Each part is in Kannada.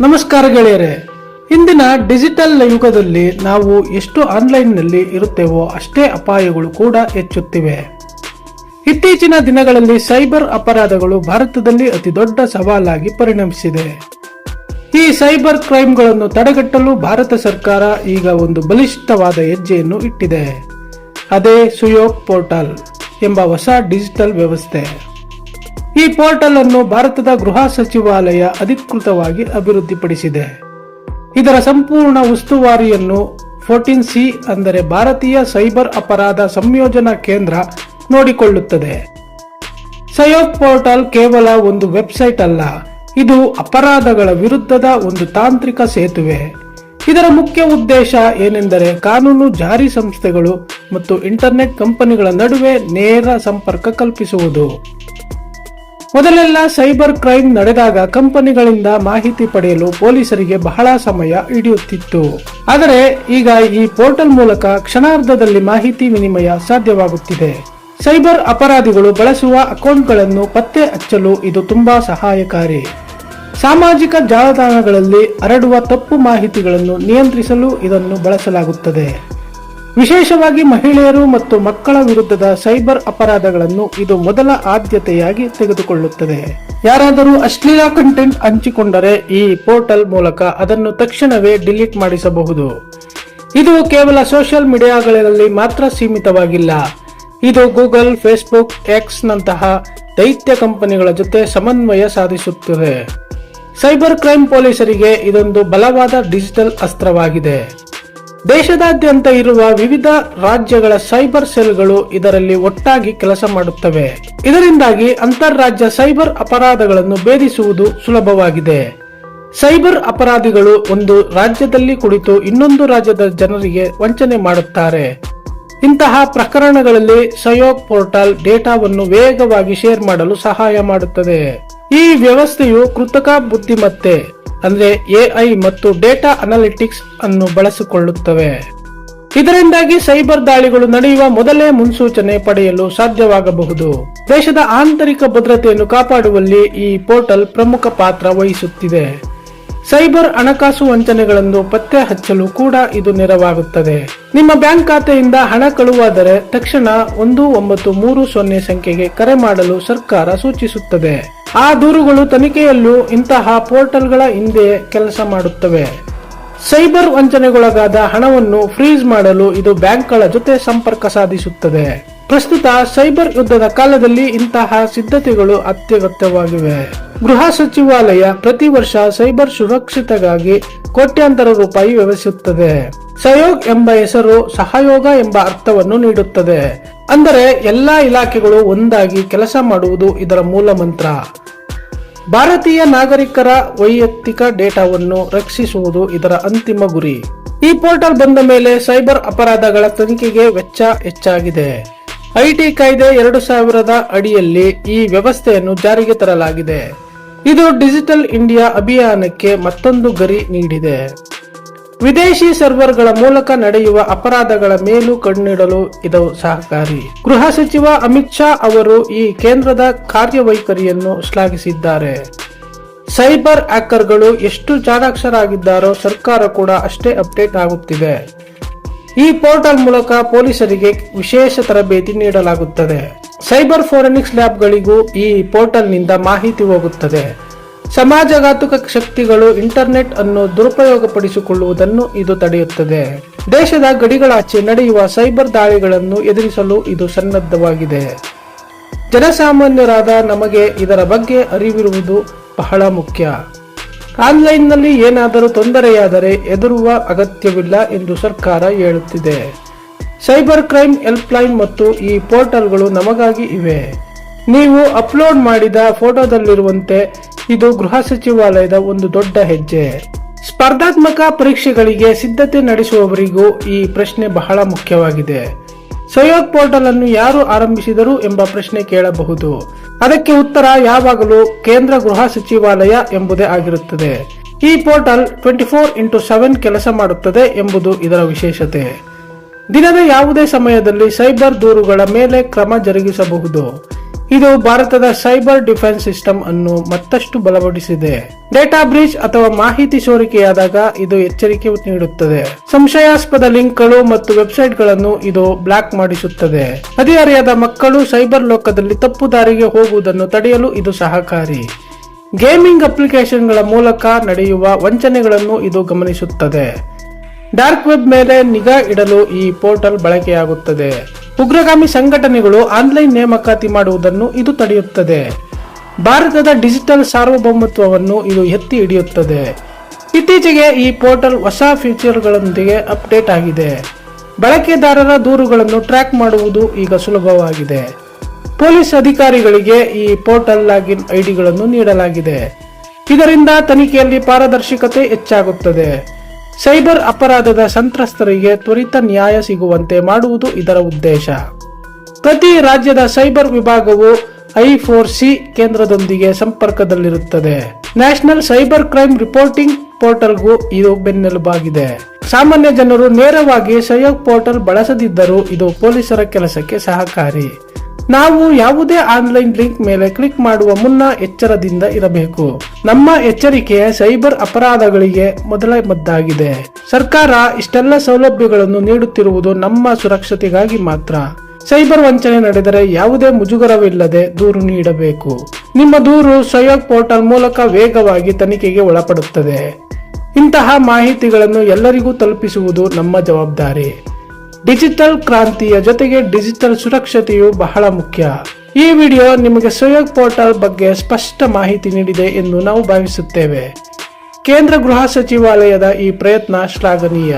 ನಮಸ್ಕಾರ ಗೆಳೆಯರೆ. ಇಂದಿನ ಡಿಜಿಟಲ್ ಯುಗದಲ್ಲಿ ನಾವು ಎಷ್ಟು ಆನ್ಲೈನ್ನಲ್ಲಿ ಇರುತ್ತೇವೋ ಅಷ್ಟೇ ಅಪಾಯಗಳು ಕೂಡ ಹೆಚ್ಚುತ್ತಿವೆ. ಇತ್ತೀಚಿನ ದಿನಗಳಲ್ಲಿ ಸೈಬರ್ ಅಪರಾಧಗಳು ಭಾರತದಲ್ಲಿ ಅತಿ ದೊಡ್ಡ ಸವಾಲಾಗಿ ಪರಿಣಮಿಸಿದೆ. ಈ ಸೈಬರ್ ಕ್ರೈಮ್ಗಳನ್ನು ತಡೆಗಟ್ಟಲು ಭಾರತ ಸರ್ಕಾರ ಈಗ ಒಂದು ಬಲಿಷ್ಠವಾದ ಹೆಜ್ಜೆಯನ್ನು ಇಟ್ಟಿದೆ. ಅದೇ ಸುಯೋಗ್ ಪೋರ್ಟಲ್ ಎಂಬ ಹೊಸ ಡಿಜಿಟಲ್ ವ್ಯವಸ್ಥೆ. ಈ ಪೋರ್ಟಲ್ ಅನ್ನು ಭಾರತದ ಗೃಹ ಸಚಿವಾಲಯ ಅಧಿಕೃತವಾಗಿ ಅಭಿವೃದ್ಧಿಪಡಿಸಿದೆ. ಇದರ ಸಂಪೂರ್ಣ ಉಸ್ತುವಾರಿಯನ್ನು 14C ಅಂದರೆ ಭಾರತೀಯ ಸೈಬರ್ ಅಪರಾಧ ಸಂಯೋಜನಾ ಕೇಂದ್ರ ನೋಡಿಕೊಳ್ಳುತ್ತದೆ. ಸುಯೋಗ್ ಪೋರ್ಟಲ್ ಕೇವಲ ಒಂದು ವೆಬ್ಸೈಟ್ ಅಲ್ಲ, ಇದು ಅಪರಾಧಗಳ ವಿರುದ್ಧದ ಒಂದು ತಾಂತ್ರಿಕ ಸೇತುವೆ. ಇದರ ಮುಖ್ಯ ಉದ್ದೇಶ ಏನೆಂದರೆ ಕಾನೂನು ಜಾರಿ ಸಂಸ್ಥೆಗಳು ಮತ್ತು ಇಂಟರ್ನೆಟ್ ಕಂಪನಿಗಳ ನಡುವೆ ನೇರ ಸಂಪರ್ಕ ಕಲ್ಪಿಸುವುದು. ಮೊದಲೆಲ್ಲ ಸೈಬರ್ ಕ್ರೈಮ್ ನಡೆದಾಗ ಕಂಪನಿಗಳಿಂದ ಮಾಹಿತಿ ಪಡೆಯಲು ಪೊಲೀಸರಿಗೆ ಬಹಳ ಸಮಯ ಹಿಡಿಯುತ್ತಿತ್ತು. ಆದರೆ ಈಗ ಈ ಪೋರ್ಟಲ್ ಮೂಲಕ ಕ್ಷಣಾರ್ಧದಲ್ಲಿ ಮಾಹಿತಿ ವಿನಿಮಯ ಸಾಧ್ಯವಾಗುತ್ತಿದೆ. ಸೈಬರ್ ಅಪರಾಧಿಗಳು ಬಳಸುವ ಅಕೌಂಟ್ಗಳನ್ನು ಪತ್ತೆ ಹಚ್ಚಲು ಇದು ತುಂಬಾ ಸಹಾಯಕಾರಿ. ಸಾಮಾಜಿಕ ಜಾಲತಾಣಗಳಲ್ಲಿ ಹರಡುವ ತಪ್ಪು ಮಾಹಿತಿಗಳನ್ನು ನಿಯಂತ್ರಿಸಲು ಇದನ್ನು ಬಳಸಲಾಗುತ್ತದೆ. ವಿಶೇಷವಾಗಿ ಮಹಿಳೆಯರು ಮತ್ತು ಮಕ್ಕಳ ವಿರುದ್ಧದ ಸೈಬರ್ ಅಪರಾಧಗಳನ್ನು ಇದು ಮೊದಲ ಆದ್ಯತೆಯಾಗಿ ತೆಗೆದುಕೊಳ್ಳುತ್ತದೆ. ಯಾರಾದರೂ ಅಶ್ಲೀಲ ಕಂಟೆಂಟ್ ಹಂಚಿಕೊಂಡರೆ ಈ ಪೋರ್ಟಲ್ ಮೂಲಕ ಅದನ್ನು ತಕ್ಷಣವೇ ಡಿಲೀಟ್ ಮಾಡಿಸಬಹುದು. ಇದು ಕೇವಲ ಸೋಷಿಯಲ್ ಮೀಡಿಯಾಗಳಲ್ಲಿ ಮಾತ್ರ ಸೀಮಿತವಾಗಿಲ್ಲ. ಇದು ಗೂಗಲ್, ಫೇಸ್ಬುಕ್, ಎಕ್ಸ್ ನಂತಹ ದೈತ್ಯ ಕಂಪನಿಗಳ ಜೊತೆ ಸಮನ್ವಯ ಸಾಧಿಸುತ್ತದೆ. ಸೈಬರ್ ಕ್ರೈಮ್ ಪೊಲೀಸರಿಗೆ ಇದೊಂದು ಬಲವಾದ ಡಿಜಿಟಲ್ ಅಸ್ತ್ರವಾಗಿದೆ. ದೇಶದಾದ್ಯಂತ ಇರುವ ವಿವಿಧ ರಾಜ್ಯಗಳ ಸೈಬರ್ ಸೆಲ್ಗಳು ಇದರಲ್ಲಿ ಒಟ್ಟಾಗಿ ಕೆಲಸ ಮಾಡುತ್ತವೆ. ಇದರಿಂದಾಗಿ ಅಂತಾರಾಜ್ಯ ಸೈಬರ್ ಅಪರಾಧಗಳನ್ನು ಭೇದಿಸುವುದು ಸುಲಭವಾಗಿದೆ. ಸೈಬರ್ ಅಪರಾಧಿಗಳು ಒಂದು ರಾಜ್ಯದಲ್ಲಿ ಕುಳಿತು ಇನ್ನೊಂದು ರಾಜ್ಯದ ಜನರಿಗೆ ವಂಚನೆ ಮಾಡುತ್ತಾರೆ. ಇಂತಹ ಪ್ರಕರಣಗಳಲ್ಲಿ ಸುಯೋಗ್ ಪೋರ್ಟಲ್ ಡೇಟಾವನ್ನು ವೇಗವಾಗಿ ಶೇರ್ ಮಾಡಲು ಸಹಾಯ ಮಾಡುತ್ತದೆ. ಈ ವ್ಯವಸ್ಥೆಯು ಕೃತಕ ಬುದ್ಧಿಮತ್ತೆ ಅಂದ್ರೆ AI ಮತ್ತು ಡೇಟಾ ಅನಾಲಿಟಿಕ್ಸ್ ಅನ್ನು ಬಳಸಿಕೊಳ್ಳುತ್ತವೆ. ಇದರಿಂದಾಗಿ ಸೈಬರ್ ದಾಳಿಗಳು ನಡೆಯುವ ಮೊದಲೇ ಮುನ್ಸೂಚನೆ ಪಡೆಯಲು ಸಾಧ್ಯವಾಗಬಹುದು. ದೇಶದ ಆಂತರಿಕ ಭದ್ರತೆಯನ್ನು ಕಾಪಾಡುವಲ್ಲಿ ಈ ಪೋರ್ಟಲ್ ಪ್ರಮುಖ ಪಾತ್ರ ವಹಿಸುತ್ತಿದೆ. ಸೈಬರ್ ಹಣಕಾಸು ವಂಚನೆಗಳನ್ನು ಪತ್ತೆ ಹಚ್ಚಲು ಕೂಡ ಇದು ನೆರವಾಗುತ್ತದೆ. ನಿಮ್ಮ ಬ್ಯಾಂಕ್ ಖಾತೆಯಿಂದ ಹಣ ಕಳುವಾದರೆ ತಕ್ಷಣ 1930 ಸಂಖ್ಯೆಗೆ ಕರೆ ಮಾಡಲು ಸರ್ಕಾರ ಸೂಚಿಸುತ್ತದೆ. ಆ ದೂರುಗಳು ತನಿಖೆಯಲ್ಲೂ ಇಂತಹ ಪೋರ್ಟಲ್ಗಳ ಹಿಂದೆ ಕೆಲಸ ಮಾಡುತ್ತವೆ. ಸೈಬರ್ ವಂಚನೆಗೊಳಗಾದ ಹಣವನ್ನು ಫ್ರೀಸ್ ಮಾಡಲು ಇದು ಬ್ಯಾಂಕ್ಗಳ ಜೊತೆ ಸಂಪರ್ಕ ಸಾಧಿಸುತ್ತದೆ. ಪ್ರಸ್ತುತ ಸೈಬರ್ ಯುದ್ಧದ ಕಾಲದಲ್ಲಿ ಇಂತಹ ಸಿದ್ಧತೆಗಳು ಅತ್ಯಗತ್ಯವಾಗಿವೆ. ಗೃಹ ಸಚಿವಾಲಯ ಪ್ರತಿ ವರ್ಷ ಸೈಬರ್ ಸುರಕ್ಷತೆಗಾಗಿ ಕೋಟ್ಯಾಂತರ ರೂಪಾಯಿ ವ್ಯಯಿಸುತ್ತದೆ. ಸುಯೋಗ್ ಎಂಬ ಹೆಸರು ಸಹಯೋಗ ಎಂಬ ಅರ್ಥವನ್ನು ನೀಡುತ್ತದೆ. ಅಂದರೆ ಎಲ್ಲಾ ಇಲಾಖೆಗಳು ಒಂದಾಗಿ ಕೆಲಸ ಮಾಡುವುದು ಇದರ ಮೂಲ ಮಂತ್ರ. ಭಾರತೀಯ ನಾಗರಿಕರ ವೈಯಕ್ತಿಕ ಡೇಟಾವನ್ನು ರಕ್ಷಿಸುವುದು ಇದರ ಅಂತಿಮ ಗುರಿ. ಈ ಪೋರ್ಟಲ್ ಬಂದ ಮೇಲೆ ಸೈಬರ್ ಅಪರಾಧಗಳ ತನಿಖೆಗೆ ವೆಚ್ಚ ಹೆಚ್ಚಾಗಿದೆ. IT ಕಾಯ್ದೆ 2000 ಅಡಿಯಲ್ಲಿ ಈ ವ್ಯವಸ್ಥೆಯನ್ನು ಜಾರಿಗೆ ತರಲಾಗಿದೆ. ಇದು ಡಿಜಿಟಲ್ ಇಂಡಿಯಾ ಅಭಿಯಾನಕ್ಕೆ ಮತ್ತೊಂದು ಗರಿ ನೀಡಿದೆ. ವಿದೇಶಿ ಸರ್ವರ್ಗಳ ಮೂಲಕ ನಡೆಯುವ ಅಪರಾಧಗಳ ಮೇಲೂ ಕಣ್ಣಿಡಲು ಇದು ಸಹಕಾರಿ. ಗೃಹ ಸಚಿವ ಅಮಿತ್ ಶಾ ಅವರು ಈ ಕೇಂದ್ರದ ಕಾರ್ಯವೈಖರಿಯನ್ನು ಶ್ಲಾಘಿಸಿದ್ದಾರೆ. ಸೈಬರ್ ಹ್ಯಾಕರ್ಗಳು ಎಷ್ಟು ಚಾಣಾಕ್ಷರಾಗಿದ್ದಾರೋ ಸರ್ಕಾರ ಕೂಡ ಅಷ್ಟೇ ಅಪ್ಡೇಟ್ ಆಗುತ್ತಿದೆ. ಈ ಪೋರ್ಟಲ್ ಮೂಲಕ ಪೊಲೀಸರಿಗೆ ವಿಶೇಷ ತರಬೇತಿ ನೀಡಲಾಗುತ್ತದೆ. ಸೈಬರ್ ಫೋರೆನ್ಸಿಕ್ಸ್ ಲ್ಯಾಬ್ಗಳಿಗೂ ಈ ಪೋರ್ಟಲ್ನಿಂದ ಮಾಹಿತಿ ಹೋಗುತ್ತದೆ. ಸಮಾಜಘಾತುಕ ಶಕ್ತಿಗಳು ಇಂಟರ್ನೆಟ್ ಅನ್ನು ದುರುಪಯೋಗಪಡಿಸಿಕೊಳ್ಳುವುದನ್ನು ಇದು ತಡೆಯುತ್ತದೆ. ದೇಶದ ಗಡಿಗಳಾಚೆ ನಡೆಯುವ ಸೈಬರ್ ದಾಳಿಗಳನ್ನು ಎದುರಿಸಲು ಇದು ಸನ್ನದ್ಧವಾಗಿದೆ. ಜನಸಾಮಾನ್ಯರಾದ ನಮಗೆ ಇದರ ಬಗ್ಗೆ ಅರಿವಿರುವುದು ಬಹಳ ಮುಖ್ಯ. ಆನ್ಲೈನ್ನಲ್ಲಿ ಏನಾದರೂ ತೊಂದರೆಯಾದರೆ ಹೆದರುವ ಅಗತ್ಯವಿಲ್ಲ ಎಂದು ಸರ್ಕಾರ ಹೇಳುತ್ತಿದೆ. ಸೈಬರ್ ಕ್ರೈಮ್ ಹೆಲ್ಪ್ಲೈನ್ ಮತ್ತು ಈ ಪೋರ್ಟಲ್ಗಳು ನಮಗಾಗಿ ಇವೆ. ನೀವು ಅಪ್ಲೋಡ್ ಮಾಡಿದ ಫೋಟೋದಲ್ಲಿರುವಂತೆ ಇದು ಗೃಹ ಸಚಿವಾಲಯದ ಒಂದು ದೊಡ್ಡ ಹೆಜ್ಜೆ. ಸ್ಪರ್ಧಾತ್ಮಕ ಪರೀಕ್ಷೆಗಳಿಗೆ ಸಿದ್ಧತೆ ನಡೆಸುವವರಿಗೂ ಈ ಪ್ರಶ್ನೆ ಬಹಳ ಮುಖ್ಯವಾಗಿದೆ. ಸುಯೋಗ್ ಪೋರ್ಟಲ್ ಅನ್ನು ಯಾರು ಆರಂಭಿಸಿದರು ಎಂಬ ಪ್ರಶ್ನೆ ಕೇಳಬಹುದು. ಅದಕ್ಕೆ ಉತ್ತರ ಯಾವಾಗಲೂ ಕೇಂದ್ರ ಗೃಹ ಸಚಿವಾಲಯ ಎಂಬುದೇ ಆಗಿರುತ್ತದೆ. ಈ ಪೋರ್ಟಲ್ 24x7 ಕೆಲಸ ಮಾಡುತ್ತದೆ ಎಂಬುದು ಇದರ ವಿಶೇಷತೆ. ದಿನದ ಯಾವುದೇ ಸಮಯದಲ್ಲಿ ಸೈಬರ್ ದೂರುಗಳ ಮೇಲೆ ಕ್ರಮ ಜರುಗಿಸಬಹುದು. ಇದು ಭಾರತದ ಸೈಬರ್ ಡಿಫೆನ್ಸ್ ಸಿಸ್ಟಮ್ ಅನ್ನು ಮತ್ತಷ್ಟು ಬಲಪಡಿಸಿದೆ. ಡೇಟಾ ಬ್ರೀಚ್ ಅಥವಾ ಮಾಹಿತಿ ಸೋರಿಕೆಯಾದಾಗ ಇದು ಎಚ್ಚರಿಕೆ ನೀಡುತ್ತದೆ. ಸಂಶಯಾಸ್ಪದ ಲಿಂಕ್ಗಳು ಮತ್ತು ವೆಬ್ಸೈಟ್ಗಳನ್ನು ಇದು ಬ್ಲಾಕ್ ಮಾಡಿಸುತ್ತದೆ. ಹದಿಹರೆಯದ ಮಕ್ಕಳು ಸೈಬರ್ ಲೋಕದಲ್ಲಿ ತಪ್ಪು ದಾರಿಗೆ ಹೋಗುವುದನ್ನು ತಡೆಯಲು ಇದು ಸಹಕಾರಿ. ಗೇಮಿಂಗ್ ಅಪ್ಲಿಕೇಶನ್ಗಳ ಮೂಲಕ ನಡೆಯುವ ವಂಚನೆಗಳನ್ನು ಇದು ಗಮನಿಸುತ್ತದೆ. ಡಾರ್ಕ್ ವೆಬ್ ಮೇಲೆ ನಿಗಾ ಇಡಲು ಈ ಪೋರ್ಟಲ್ ಬಳಕೆಯಾಗುತ್ತದೆ. ಉಗ್ರಗಾಮಿ ಸಂಘಟನೆಗಳು ಆನ್ಲೈನ್ ನೇಮಕಾತಿ ಮಾಡುವುದನ್ನು ಇದು ತಡೆಯುತ್ತದೆ. ಭಾರತದ ಡಿಜಿಟಲ್ ಸಾರ್ವಭೌಮತ್ವವನ್ನು ಇದು ಎತ್ತಿ ಹಿಡಿಯುತ್ತದೆ. ಇತ್ತೀಚೆಗೆ ಈ ಪೋರ್ಟಲ್ ಹೊಸ ಫೀಚರ್ಗಳೊಂದಿಗೆ ಅಪ್ಡೇಟ್ ಆಗಿದೆ. ಬಳಕೆದಾರರ ದೂರುಗಳನ್ನು ಟ್ರ್ಯಾಕ್ ಮಾಡುವುದು ಈಗ ಸುಲಭವಾಗಿದೆ. ಪೊಲೀಸ್ ಅಧಿಕಾರಿಗಳಿಗೆ ಈ ಪೋರ್ಟಲ್ ಲಾಗಿನ್ ಐಡಿಗಳನ್ನು ನೀಡಲಾಗಿದೆ. ಇದರಿಂದ ತನಿಖೆಯಲ್ಲಿ ಪಾರದರ್ಶಕತೆ ಹೆಚ್ಚಾಗುತ್ತದೆ. ಸೈಬರ್ ಅಪರಾಧದ ಸಂತ್ರಸ್ತರಿಗೆ ತ್ವರಿತ ನ್ಯಾಯ ಸಿಗುವಂತೆ ಮಾಡುವುದು ಇದರ ಉದ್ದೇಶ. ಪ್ರತಿ ರಾಜ್ಯದ ಸೈಬರ್ ವಿಭಾಗವು I4C ಕೇಂದ್ರದೊಂದಿಗೆ ಸಂಪರ್ಕದಲ್ಲಿರುತ್ತದೆ. ನ್ಯಾಷನಲ್ ಸೈಬರ್ ಕ್ರೈಮ್ ರಿಪೋರ್ಟಿಂಗ್ ಪೋರ್ಟಲ್ಗೂ ಇದು ಬೆನ್ನೆಲುಬಾಗಿದೆ. ಸಾಮಾನ್ಯ ಜನರು ನೇರವಾಗಿ ಸಹಯೋಗ್ ಪೋರ್ಟಲ್ ಬಳಸದಿದ್ದರೂ ಇದು ಪೊಲೀಸರ ಕೆಲಸಕ್ಕೆ ಸಹಕಾರಿ. ನಾವು ಯಾವುದೇ ಆನ್ಲೈನ್ ಲಿಂಕ್ ಮೇಲೆ ಕ್ಲಿಕ್ ಮಾಡುವ ಮುನ್ನ ಎಚ್ಚರದಿಂದ ಇರಬೇಕು. ನಮ್ಮ ಎಚ್ಚರಿಕೆ ಸೈಬರ್ ಅಪರಾಧಗಳಿಗೆ ಮೊದಲ ಮದ್ದಾಗಿದೆ. ಸರ್ಕಾರ ಇಷ್ಟೆಲ್ಲ ಸೌಲಭ್ಯಗಳನ್ನು ನೀಡುತ್ತಿರುವುದು ನಮ್ಮ ಸುರಕ್ಷತೆಗಾಗಿ ಮಾತ್ರ. ಸೈಬರ್ ವಂಚನೆ ನಡೆದರೆ ಯಾವುದೇ ಮುಜುಗರವಿಲ್ಲದೆ ದೂರು ನೀಡಬೇಕು. ನಿಮ್ಮ ದೂರು ಸಹಯೋಗ್ ಪೋರ್ಟಲ್ ಮೂಲಕ ವೇಗವಾಗಿ ತನಿಖೆಗೆ ಒಳಪಡುತ್ತದೆ. ಇಂತಹ ಮಾಹಿತಿಗಳನ್ನು ಎಲ್ಲರಿಗೂ ತಲುಪಿಸುವುದು ನಮ್ಮ ಜವಾಬ್ದಾರಿ. ಡಿಜಿಟಲ್ ಕ್ರಾಂತಿಯ ಜೊತೆಗೆ ಡಿಜಿಟಲ್ ಸುರಕ್ಷತೆಯು ಬಹಳ ಮುಖ್ಯ. ಈ ವಿಡಿಯೋ ನಿಮಗೆ ಸಹಯೋಗ್ ಪೋರ್ಟಲ್ ಬಗ್ಗೆ ಸ್ಪಷ್ಟ ಮಾಹಿತಿ ನೀಡಿದೆ ಎಂದು ನಾವು ಭಾವಿಸುತ್ತೇವೆ. ಕೇಂದ್ರ ಗೃಹ ಸಚಿವಾಲಯದ ಈ ಪ್ರಯತ್ನ ಶ್ಲಾಘನೀಯ.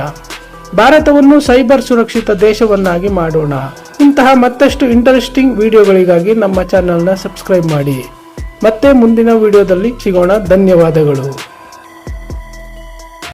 ಭಾರತವನ್ನು ಸೈಬರ್ ಸುರಕ್ಷಿತ ದೇಶವನ್ನಾಗಿ ಮಾಡೋಣ. ಇಂತಹ ಮತ್ತಷ್ಟು ಇಂಟ್ರೆಸ್ಟಿಂಗ್ ವಿಡಿಯೋಗಳಿಗಾಗಿ ನಮ್ಮ ಚಾನೆಲ್ನ ಸಬ್ಸ್ಕ್ರೈಬ್ ಮಾಡಿ. ಮತ್ತೆ ಮುಂದಿನ ವಿಡಿಯೋದಲ್ಲಿ ಸಿಗೋಣ. ಧನ್ಯವಾದಗಳು.